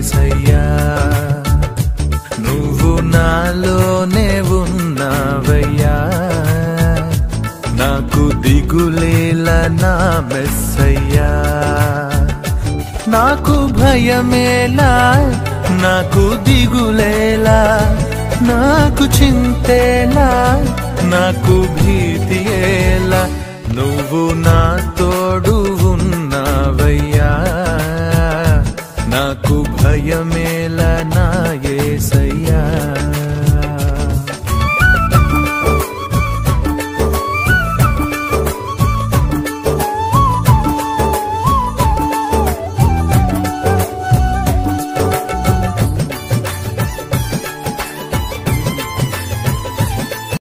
యేసయ్యా నువ్వు నాలోనే ఉన్నావయ్యా నాకు దిగులేలా నా మెస్సయ్యా నాకు భయమేలా నాకు దిగులేలా నాకు చింతేలా నాకు భీతియేలా నువ్వు నాతో